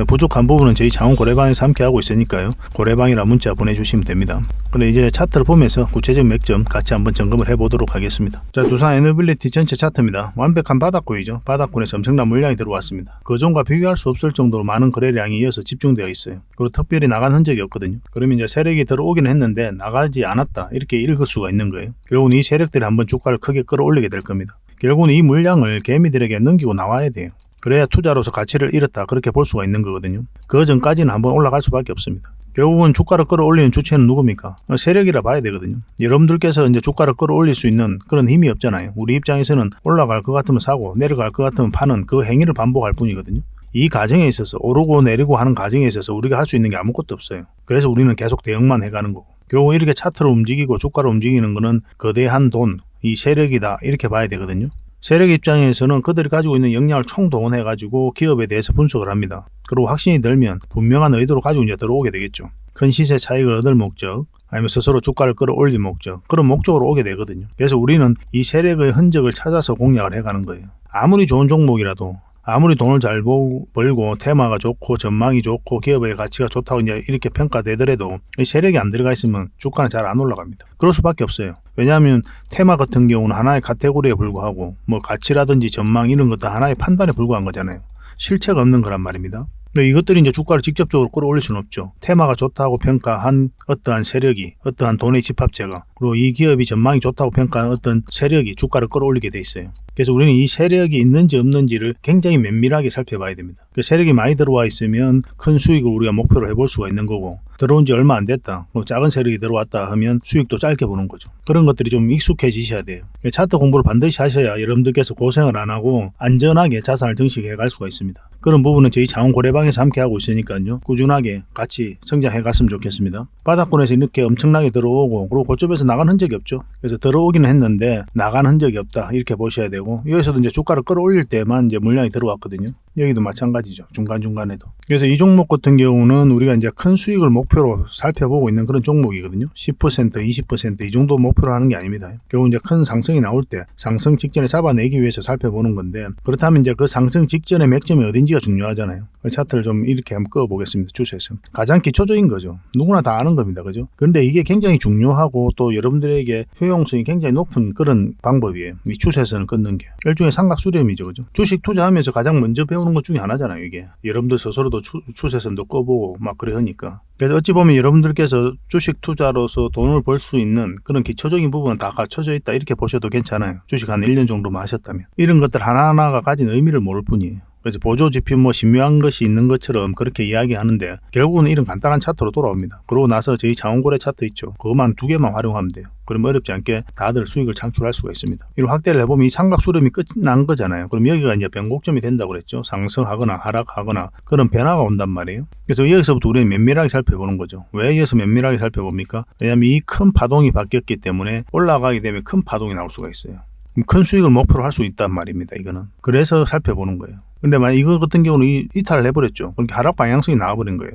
Speaker 1: 부족한 부분은 저희 자원 고래방에서 함께 하고 있으니까요. 고래방이라 문자 보내주시면 됩니다. 그래 이제 차트를 보면서 구체적 맥점 같이 한번 점검을 해보도록 하겠습니다. 자, 두산에너빌리티 전체 차트입니다. 완벽한 바닥권이죠. 바닥권에서 엄청난 물량이 들어왔습니다. 그전과 비교할 수 없을 정도로 많은 거래량이 이어서 집중되어 있어요. 그리고 특별히 나간 흔적이 없거든요. 그러면 이제 세력이 들어오기는 했는데 나가지 않았다, 이렇게 읽을 수가 있는 거예요. 결국은 이 세력들이 한번 주가를 크게 끌어올리게 될 겁니다. 결국은 이 물량을 개미들에게 넘기고 나와야 돼요. 그래야 투자로서 가치를 잃었다, 그렇게 볼 수가 있는 거거든요. 그 전까지는 한번 올라갈 수밖에 없습니다. 결국은 주가를 끌어올리는 주체는 누굽니까? 세력이라 봐야 되거든요. 여러분들께서 이제 주가를 끌어올릴 수 있는 그런 힘이 없잖아요. 우리 입장에서는 올라갈 것 같으면 사고 내려갈 것 같으면 파는 그 행위를 반복할 뿐이거든요. 이 과정에 있어서 오르고 내리고 하는 과정에 있어서 우리가 할 수 있는 게 아무것도 없어요. 그래서 우리는 계속 대응만 해가는 거고, 결국 이렇게 차트를 움직이고 주가를 움직이는 거는 거대한 돈, 이 세력이다, 이렇게 봐야 되거든요. 세력 입장에서는 그들이 가지고 있는 역량을 총동원해가지고 기업에 대해서 분석을 합니다. 그리고 확신이 들면 분명한 의도로 가지고 이제 들어오게 되겠죠. 큰 시세 차익을 얻을 목적, 아니면 스스로 주가를 끌어올릴 목적, 그런 목적으로 오게 되거든요. 그래서 우리는 이 세력의 흔적을 찾아서 공략을 해가는 거예요. 아무리 좋은 종목이라도, 아무리 돈을 잘 벌고 테마가 좋고 전망이 좋고 기업의 가치가 좋다고 이제 이렇게 평가되더라도 이 세력이 안 들어가 있으면 주가는 잘 안 올라갑니다. 그럴 수밖에 없어요. 왜냐하면 테마 같은 경우는 하나의 카테고리에 불과하고 뭐 가치라든지 전망 이런 것도 하나의 판단에 불과한 거잖아요. 실체가 없는 거란 말입니다. 이것들이 이제 주가를 직접적으로 끌어올릴 수는 없죠. 테마가 좋다고 평가한 어떠한 세력이, 어떠한 돈의 집합체가, 그리고 이 기업이 전망이 좋다고 평가한 어떤 세력이 주가를 끌어올리게 돼 있어요. 그래서 우리는 이 세력이 있는지 없는지를 굉장히 면밀하게 살펴봐야 됩니다. 그 세력이 많이 들어와 있으면 큰 수익을 우리가 목표로 해볼 수가 있는 거고, 들어온 지 얼마 안 됐다, 작은 세력이 들어왔다 하면 수익도 짧게 보는 거죠. 그런 것들이 좀 익숙해지셔야 돼요. 차트 공부를 반드시 하셔야 여러분들께서 고생을 안 하고 안전하게 자산을 증식해 갈 수가 있습니다. 그런 부분은 저희 자원고래방에서 함께 하고 있으니까요, 꾸준하게 같이 성장해 갔으면 좋겠습니다. 바닥권에서 이렇게 엄청나게 들어오고, 그리고 그쪽에서 나간 흔적이 없죠. 그래서 들어오기는 했는데 나간 흔적이 없다, 이렇게 보셔야 되고, 여기서도 이제 주가를 끌어올릴 때만 이제 물량이 들어왔거든요. 여기도 마찬가지죠. 중간중간에도. 그래서 이 종목 같은 경우는 우리가 이제 큰 수익을 목표로 살펴보고 있는 그런 종목이거든요. 10%, 20% 이 정도 목표로 하는 게 아닙니다. 결국 이제 큰 상승이 나올 때 상승 직전에 잡아내기 위해서 살펴보는 건데, 그렇다면 이제 그 상승 직전의 맥점이 어딘지가 중요하잖아요. 차트를 좀 이렇게 한번 꺼보겠습니다. 추세에서. 가장 기초적인 거죠. 누구나 다 아는 겁니다. 그죠? 근데 이게 굉장히 중요하고 또 여러분들에게 효용성이 굉장히 높은 그런 방법이에요. 이 추세선을 끊는 게. 일종의 삼각수렴이죠. 그죠? 주식 투자하면서 가장 먼저 배우는 것 중에 하나잖아요. 이게. 여러분들 스스로도 추세선도 꺼보고 막 그래 하니까. 그래서 어찌 보면 여러분들께서 주식 투자로서 돈을 벌 수 있는 그런 기초적인 부분은 다 갖춰져 있다, 이렇게 보셔도 괜찮아요. 주식 한 1년 정도만 하셨다면. 이런 것들 하나하나가 가진 의미를 모를 뿐이에요. 그래서 보조지표 신묘한 것이 있는 것처럼 그렇게 이야기하는데, 결국은 이런 간단한 차트로 돌아옵니다. 그러고 나서 저희 자원고래 차트 있죠. 그것만 2개만 활용하면 돼요. 그럼 어렵지 않게 다들 수익을 창출할 수가 있습니다. 이걸 확대를 해보면 이 삼각수렴이 끝난 거잖아요. 그럼 여기가 이제 변곡점이 된다고 그랬죠. 상승하거나 하락하거나 그런 변화가 온단 말이에요. 그래서 여기서부터 우리는 면밀하게 살펴보는 거죠. 왜 여기서 면밀하게 살펴봅니까? 왜냐하면 이 큰 파동이 바뀌었기 때문에 올라가게 되면 큰 파동이 나올 수가 있어요. 큰 수익을 목표로 할 수 있단 말입니다. 이거는. 그래서 살펴보는 거예요. 근데 만약 이거 같은 경우는 이탈을 해버렸죠. 그렇게 하락 방향성이 나와버린 거예요.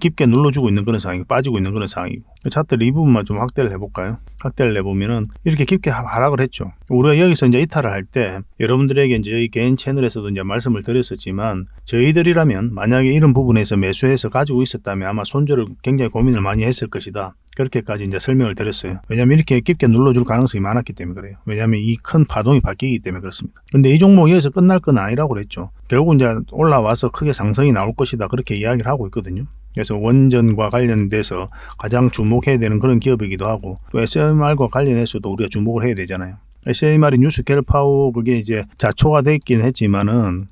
Speaker 1: 깊게 눌러주고 있는 그런 상황이고, 빠지고 있는 그런 상황이고. 차트를 이 부분만 좀 확대를 해볼까요? 확대를 해보면은 이렇게 깊게 하락을 했죠. 우리가 여기서 이제 이탈을 할 때 여러분들에게 이제 저희 개인 채널에서도 이제 말씀을 드렸었지만, 저희들이라면 만약에 이런 부분에서 매수해서 가지고 있었다면 아마 손절을 굉장히 고민을 많이 했을 것이다. 그렇게까지 이제 설명을 드렸어요. 왜냐하면 이렇게 깊게 눌러줄 가능성이 많았기 때문에 그래요. 왜냐하면 이 큰 파동이 바뀌기 때문에 그렇습니다. 근데 이 종목이 여기서 끝날 건 아니라고 그랬죠. 결국 이제 올라와서 크게 상승이 나올 것이다, 그렇게 이야기를 하고 있거든요. 그래서 원전과 관련돼서 가장 주목해야 되는 그런 기업이기도 하고, 또 SMR과 관련해서도 우리가 주목을 해야 되잖아요. SMR이 뉴스케어파워 그게 이제 자초가 됐긴 했지만은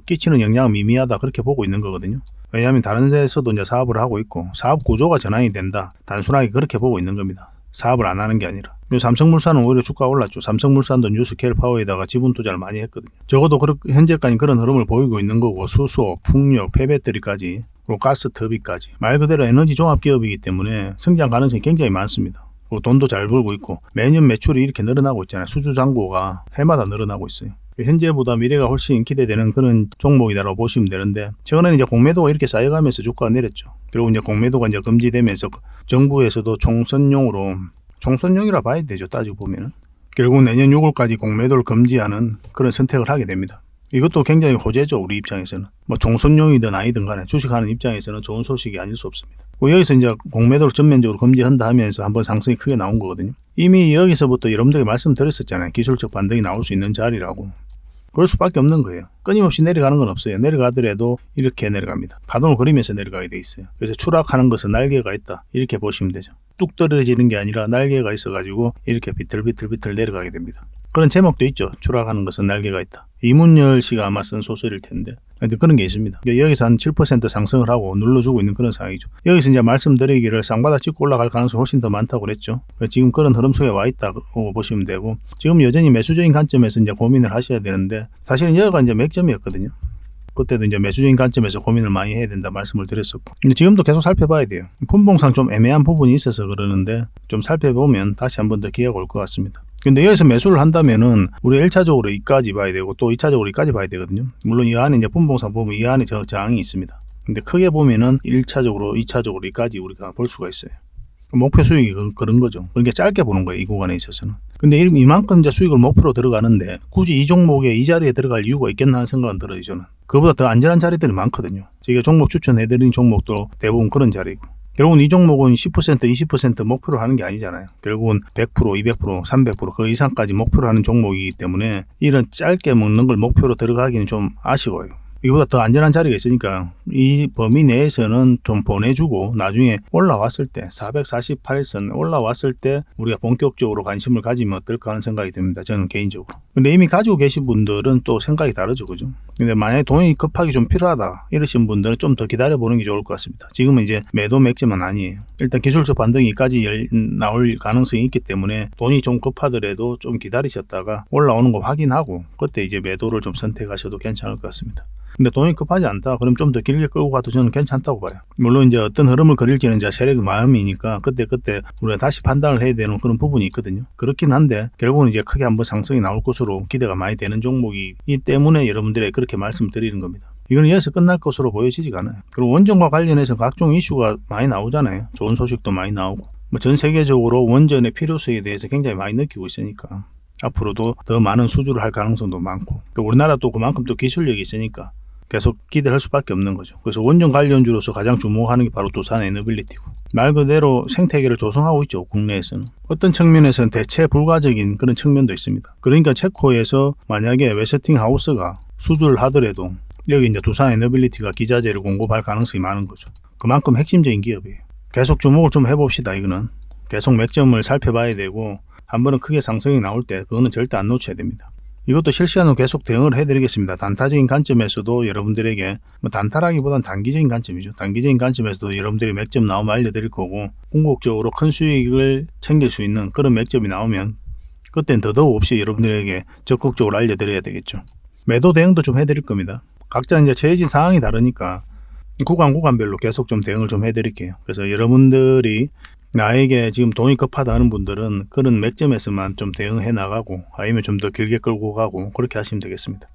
Speaker 1: 끼치는 영향은 미미하다, 그렇게 보고 있는 거거든요. 왜냐하면 다른 데서도 이제 사업을 하고 있고 사업 구조가 전환이 된다, 단순하게 그렇게 보고 있는 겁니다. 사업을 안 하는 게 아니라. 삼성물산은 오히려 주가가 올랐죠. 삼성물산도 뉴스케어파워에다가 지분 투자를 많이 했거든요. 적어도 현재까지 그런 흐름을 보이고 있는 거고, 수소, 풍력, 폐배터리까지, 그리고 가스 터비까지 말 그대로 에너지 종합 기업이기 때문에 성장 가능성이 굉장히 많습니다. 그리고 돈도 잘 벌고 있고, 매년 매출이 이렇게 늘어나고 있잖아요. 수주 잔고가 해마다 늘어나고 있어요. 현재보다 미래가 훨씬 기대되는 그런 종목이다라고 보시면 되는데, 최근에는 이제 공매도가 이렇게 쌓여가면서 주가가 내렸죠. 그리고 이제 공매도가 이제 금지되면서 정부에서도 총선용이라 봐야 되죠. 따지고 보면은. 결국 내년 6월까지 공매도를 금지하는 그런 선택을 하게 됩니다. 이것도 굉장히 호재죠. 우리 입장에서는. 총선용이든 아니든 간에 주식하는 입장에서는 좋은 소식이 아닐 수 없습니다. 여기서 이제 공매도를 전면적으로 금지한다 하면서 한번 상승이 크게 나온 거거든요. 이미 여기서부터 여러분들에게 말씀드렸었잖아요. 기술적 반등이 나올 수 있는 자리라고. 그럴 수밖에 없는 거예요. 끊임없이 내려가는 건 없어요. 내려가더라도 이렇게 내려갑니다. 파동을 그리면서 내려가게 돼 있어요. 그래서 추락하는 것은 날개가 있다, 이렇게 보시면 되죠. 뚝 떨어지는 게 아니라 날개가 있어가지고 이렇게 비틀비틀 내려가게 됩니다. 그런 제목도 있죠. 추락하는 것은 날개가 있다. 이문열 씨가 아마 쓴 소설일 텐데. 근데 그런 게 있습니다. 여기서 한 7% 상승을 하고 눌러주고 있는 그런 상황이죠. 여기서 이제 말씀드리기를 쌍바닥 찍고 올라갈 가능성이 훨씬 더 많다고 그랬죠. 지금 그런 흐름 속에 와 있다고 보시면 되고, 지금 여전히 매수적인 관점에서 이제 고민을 하셔야 되는데, 사실은 여기가 이제 맥점이었거든요. 그때도 이제 매수적인 관점에서 고민을 많이 해야 된다 말씀을 드렸었고, 근데 지금도 계속 살펴봐야 돼요. 분봉상 좀 애매한 부분이 있어서 그러는데, 좀 살펴보면 다시 한번 더 기회가 올 것 같습니다. 근데 여기서 매수를 한다면은 우리 1차적으로 이까지 봐야 되고, 또 2차적으로 이까지 봐야 되거든요. 물론 이 안에 이제 분봉상 보면 이 안에 저항이 있습니다. 근데 크게 보면은 1차적으로 2차적으로 이까지 우리가 볼 수가 있어요. 목표 수익이 그런 거죠. 그러니까 짧게 보는 거예요, 이 구간에 있어서는. 근데 이만큼 이제 수익을 목표로 들어가는데 굳이 이 종목에 이 자리에 들어갈 이유가 있겠나 하는 생각은 들어요, 저는. 그보다 더 안전한 자리들이 많거든요. 저희가 종목 추천해드린 종목도 대부분 그런 자리고, 결국은 이 종목은 10%, 20% 목표로 하는 게 아니잖아요. 결국은 100%, 200%, 300% 그 이상까지 목표로 하는 종목이기 때문에 이런 짧게 먹는 걸 목표로 들어가기는 좀 아쉬워요. 이거보다 더 안전한 자리가 있으니까 이 범위 내에서는 좀 보내주고 나중에 올라왔을 때 448선 올라왔을 때 우리가 본격적으로 관심을 가지면 어떨까 하는 생각이 듭니다. 저는 개인적으로. 근데 이미 가지고 계신 분들은 또 생각이 다르죠. 그죠? 근데 만약에 돈이 급하게 좀 필요하다 이러신 분들은 좀 더 기다려보는 게 좋을 것 같습니다. 지금은 이제 매도 맥점은 아니에요. 일단 기술적 반등이까지 나올 가능성이 있기 때문에 돈이 좀 급하더라도 좀 기다리셨다가 올라오는 거 확인하고 그때 이제 매도를 좀 선택하셔도 괜찮을 것 같습니다. 근데 돈이 급하지 않다. 그럼 좀 더 길게 끌고 가도 저는 괜찮다고 봐요. 물론 이제 어떤 흐름을 그릴지는 이제 세력의 마음이니까 그때 우리가 다시 판단을 해야 되는 그런 부분이 있거든요. 그렇긴 한데 결국은 이제 크게 한번 상승이 나올 것으로 기대가 많이 되는 종목이기 때문에 여러분들에게 그렇게 말씀드리는 겁니다. 이건 여기서 끝날 것으로 보여지지가 않아요. 그리고 원전과 관련해서 각종 이슈가 많이 나오잖아요. 좋은 소식도 많이 나오고 전 세계적으로 원전의 필요성에 대해서 굉장히 많이 느끼고 있으니까 앞으로도 더 많은 수주를 할 가능성도 많고 또 우리나라도 그만큼 또 기술력이 있으니까 계속 기대할 수밖에 없는 거죠. 그래서 원전 관련주로서 가장 주목하는 게 바로 두산 에너빌리티고 말 그대로 생태계를 조성하고 있죠. 국내에서는. 어떤 측면에서는 대체 불가적인 그런 측면도 있습니다. 그러니까 체코에서 만약에 웨스팅하우스가 수주를 하더라도 여기 이제 두산 에너빌리티가 기자재를 공급할 가능성이 많은 거죠. 그만큼 핵심적인 기업이에요. 계속 주목을 좀 해봅시다. 이거는 계속 맥점을 살펴봐야 되고 한 번은 크게 상승이 나올 때 그거는 절대 안 놓쳐야 됩니다. 이것도 실시간으로 계속 대응을 해드리겠습니다. 단타적인 관점에서도 여러분들에게 단타라기보단 단기적인 관점이죠. 단기적인 관점에서도 여러분들이 맥점 나오면 알려드릴 거고 궁극적으로 큰 수익을 챙길 수 있는 그런 맥점이 나오면 그땐 더더욱 없이 여러분들에게 적극적으로 알려드려야 되겠죠. 매도 대응도 좀 해드릴 겁니다. 각자 이제 처해진 상황이 다르니까 구간별로 계속 좀 대응을 좀 해드릴게요. 그래서 여러분들이 나에게 지금 돈이 급하다 하는 분들은 그런 맥점에서만 좀 대응해 나가고 아니면 좀 더 길게 끌고 가고 그렇게 하시면 되겠습니다.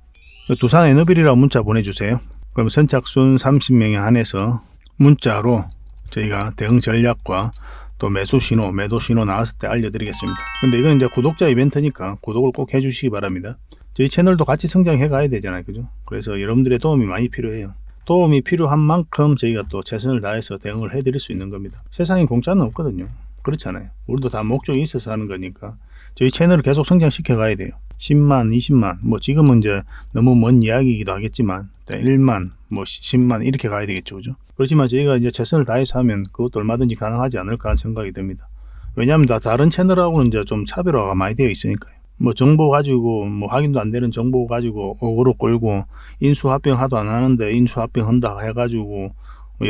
Speaker 1: 두산 에너빌이라고 문자 보내주세요. 그럼 선착순 30명에 한해서 문자로 저희가 대응 전략과 또 매수 신호, 매도 신호 나왔을 때 알려드리겠습니다. 근데 이건 이제 구독자 이벤트니까 구독을 꼭 해주시기 바랍니다. 저희 채널도 같이 성장해 가야 되잖아요. 그죠? 그래서 여러분들의 도움이 많이 필요해요. 도움이 필요한 만큼 저희가 또 최선을 다해서 대응을 해드릴 수 있는 겁니다. 세상에 공짜는 없거든요. 그렇잖아요. 우리도 다 목적이 있어서 하는 거니까 저희 채널을 계속 성장시켜 가야 돼요. 10만, 20만, 지금은 이제 너무 먼 이야기이기도 하겠지만 1만, 10만 이렇게 가야 되겠죠. 그죠? 그렇지만 저희가 이제 최선을 다해서 하면 그것도 얼마든지 가능하지 않을까 하는 생각이 듭니다. 왜냐하면 다른 채널하고는 이제 좀 차별화가 많이 되어 있으니까요. 정보 가지고 확인도 안 되는 정보 가지고 어그로 끌고 인수합병 하도 안 하는데 인수합병 한다 해가지고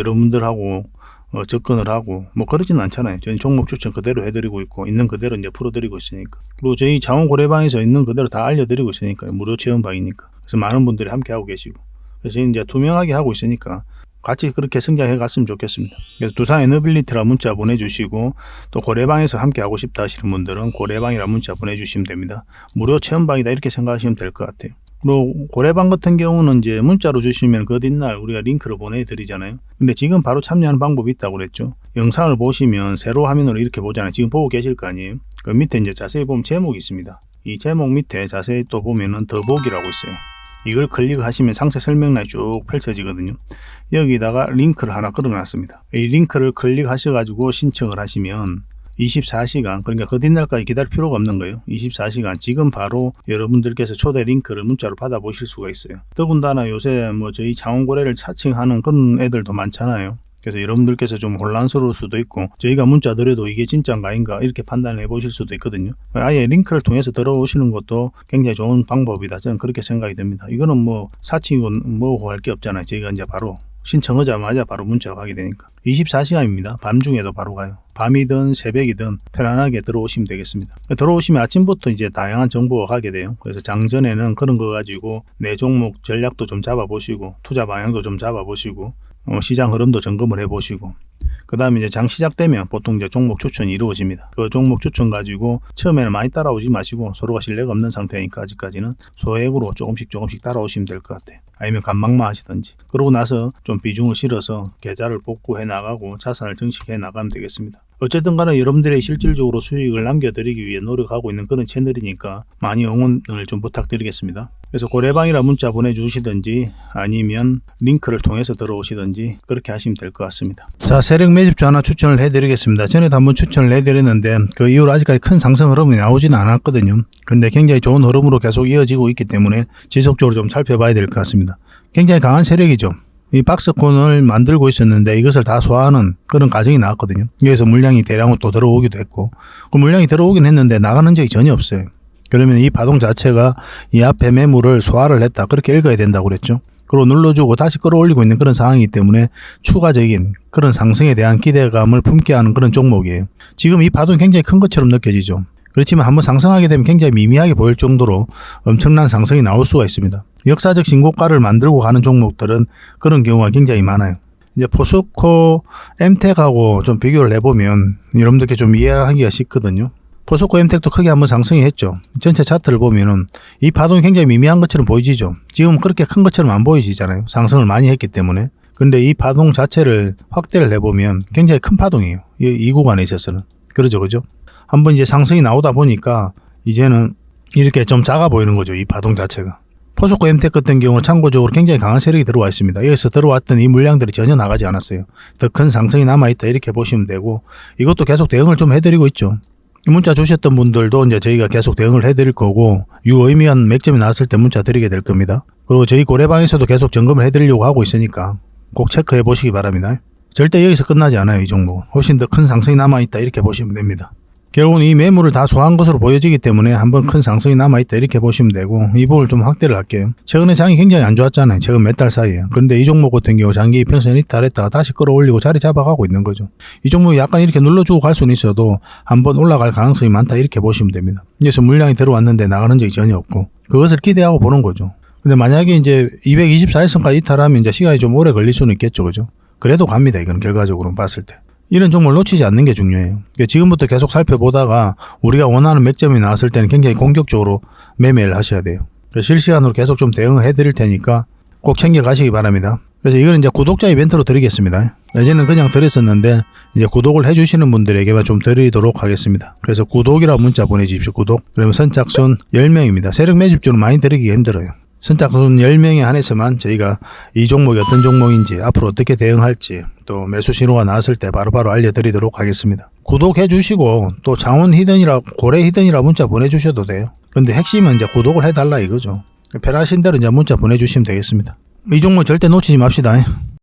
Speaker 1: 여러분들하고 접근을 하고 그러지는 않잖아요. 저희는 종목 추천 그대로 해드리고 있고 있는 그대로 이제 풀어드리고 있으니까. 그리고 저희 자원고래방에서 있는 그대로 다 알려드리고 있으니까요. 무료 체험방이니까. 그래서 많은 분들이 함께 하고 계시고. 그래서 저희는 이제 투명하게 하고 있으니까 같이 그렇게 성장해 갔으면 좋겠습니다. 그래서 두산 에너빌리티라 문자 보내주시고 또 고래방에서 함께 하고 싶다 하시는 분들은 고래방이라 문자 보내주시면 됩니다. 무료 체험방이다 이렇게 생각하시면 될 것 같아요. 그리고 고래방 같은 경우는 이제 문자로 주시면 그 뒷날 우리가 링크를 보내드리잖아요. 근데 지금 바로 참여하는 방법이 있다고 그랬죠. 영상을 보시면 세로 화면으로 이렇게 보잖아요. 지금 보고 계실 거 아니에요. 그 밑에 이제 자세히 보면 제목이 있습니다. 이 제목 밑에 자세히 또 보면은 더보기라고 있어요. 이걸 클릭하시면 상세 설명란이 쭉 펼쳐지거든요. 여기다가 링크를 하나 걸어놨습니다. 이 링크를 클릭하셔가지고 신청을 하시면 24시간, 그러니까 그 뒷날까지 기다릴 필요가 없는 거예요. 24시간 지금 바로 여러분들께서 초대 링크를 문자로 받아보실 수가 있어요. 더군다나 요새 저희 자원고래를 차칭하는 그런 애들도 많잖아요. 그래서 여러분들께서 좀 혼란스러울 수도 있고 저희가 문자 드려도 이게 진짜인가 아닌가 이렇게 판단을 해보실 수도 있거든요. 아예 링크를 통해서 들어오시는 것도 굉장히 좋은 방법이다. 저는 그렇게 생각이 됩니다. 이거는 사칭이고 할 게 없잖아요. 저희가 이제 바로 신청하자마자 바로 문자가 가게 되니까 24시간입니다. 밤중에도 바로 가요. 밤이든 새벽이든 편안하게 들어오시면 되겠습니다. 들어오시면 아침부터 이제 다양한 정보가 가게 돼요. 그래서 장전에는 그런 거 가지고 내 종목 전략도 좀 잡아보시고 투자 방향도 좀 잡아보시고 시장 흐름도 점검을 해보시고 그 다음에 이제 장 시작되면 보통 이제 종목 추천이 이루어집니다. 그 종목 추천 가지고 처음에는 많이 따라오지 마시고 서로가 신뢰가 없는 상태니까 아직까지는 소액으로 조금씩 따라오시면 될 것 같아요. 아니면 간망만 하시든지. 그러고 나서 좀 비중을 실어서 계좌를 복구해 나가고 자산을 증식해 나가면 되겠습니다. 어쨌든 간에 여러분들의 실질적으로 수익을 남겨드리기 위해 노력하고 있는 그런 채널이니까 많이 응원을 좀 부탁드리겠습니다. 그래서 고래방이라 문자 보내주시든지 아니면 링크를 통해서 들어오시든지 그렇게 하시면 될 것 같습니다. 자, 세력 매집주 하나 추천을 해드리겠습니다. 전에도 한번 추천을 해드렸는데 그 이후로 아직까지 큰 상승 흐름이 나오지는 않았거든요. 근데 굉장히 좋은 흐름으로 계속 이어지고 있기 때문에 지속적으로 좀 살펴봐야 될 것 같습니다. 굉장히 강한 세력이죠. 이 박스권을 만들고 있었는데 이것을 다 소화하는 그런 과정이 나왔거든요. 여기서 물량이 대량으로 또 들어오기도 했고, 그 물량이 들어오긴 했는데 나가는 적이 전혀 없어요. 그러면 이 파동 자체가 이 앞에 매물을 소화를 했다, 그렇게 읽어야 된다고 그랬죠. 그리고 눌러주고 다시 끌어올리고 있는 그런 상황이기 때문에 추가적인 그런 상승에 대한 기대감을 품게 하는 그런 종목이에요. 지금 이 파동이 굉장히 큰 것처럼 느껴지죠. 그렇지만 한번 상승하게 되면 굉장히 미미하게 보일 정도로 엄청난 상승이 나올 수가 있습니다. 역사적 신고가를 만들고 가는 종목들은 그런 경우가 굉장히 많아요. 이제 포스코, 엠텍하고 좀 비교를 해보면 여러분들께 좀 이해하기가 쉽거든요. 포스코, 엠텍도 크게 한번 상승이 했죠. 전체 차트를 보면은 이 파동이 굉장히 미미한 것처럼 보이지죠. 지금 그렇게 큰 것처럼 안 보이시잖아요. 상승을 많이 했기 때문에. 근데 이 파동 자체를 확대를 해보면 굉장히 큰 파동이에요. 이 구간에 있어서는. 그러죠, 그죠? 한번 이제 상승이 나오다 보니까 이제는 이렇게 좀 작아 보이는 거죠. 이 파동 자체가. 포스코, 엠텍 같은 경우는 참고적으로 굉장히 강한 세력이 들어와 있습니다. 여기서 들어왔던 이 물량들이 전혀 나가지 않았어요. 더 큰 상승이 남아있다, 이렇게 보시면 되고, 이것도 계속 대응을 좀 해드리고 있죠. 문자 주셨던 분들도 이제 저희가 계속 대응을 해드릴 거고, 유의미한 맥점이 나왔을 때 문자 드리게 될 겁니다. 그리고 저희 고래방에서도 계속 점검을 해드리려고 하고 있으니까 꼭 체크해 보시기 바랍니다. 절대 여기서 끝나지 않아요. 이 종목은 훨씬 더 큰 상승이 남아있다, 이렇게 보시면 됩니다. 결국은 이 매물을 다 소화한 것으로 보여지기 때문에 한번 큰 상승이 남아있다, 이렇게 보시면 되고, 이 부분을 좀 확대를 할게요. 최근에 장이 굉장히 안 좋았잖아요. 최근 몇 달 사이에. 그런데 이 종목 같은 경우 장기 이평선 이탈했다가 다시 끌어올리고 자리 잡아가고 있는 거죠. 이 종목이 약간 이렇게 눌러주고 갈 수는 있어도 한번 올라갈 가능성이 많다, 이렇게 보시면 됩니다. 그래서 물량이 들어왔는데 나가는 적이 전혀 없고, 그것을 기대하고 보는 거죠. 근데 만약에 이제 224일선까지 이탈하면 이제 시간이 좀 오래 걸릴 수는 있겠죠, 그죠? 그래도 갑니다. 이건 결과적으로 봤을 때. 이런 종목을 놓치지 않는 게 중요해요. 지금부터 계속 살펴보다가 우리가 원하는 맥점이 나왔을 때는 굉장히 공격적으로 매매를 하셔야 돼요. 실시간으로 계속 좀 대응을 해드릴 테니까 꼭 챙겨 가시기 바랍니다. 그래서 이거는 이제 구독자 이벤트로 드리겠습니다. 예전에는 그냥 드렸었는데 이제 구독을 해주시는 분들에게만 좀 드리도록 하겠습니다. 그래서 구독이라고 문자 보내주십시오. 구독. 그러면 선착순 10명입니다. 세력 매집주는 많이 드리기가 힘들어요. 선착순 10명에 한해서만 저희가 이 종목이 어떤 종목인지, 앞으로 어떻게 대응할지, 또 매수 신호가 나왔을 때 바로바로 알려드리도록 하겠습니다. 구독해 주시고 또 장원 히든이라, 고래 히든이라 문자 보내주셔도 돼요. 근데 핵심은 이제 구독을 해달라 이거죠. 편하신 대로 이제 문자 보내주시면 되겠습니다. 이 종목 절대 놓치지 맙시다.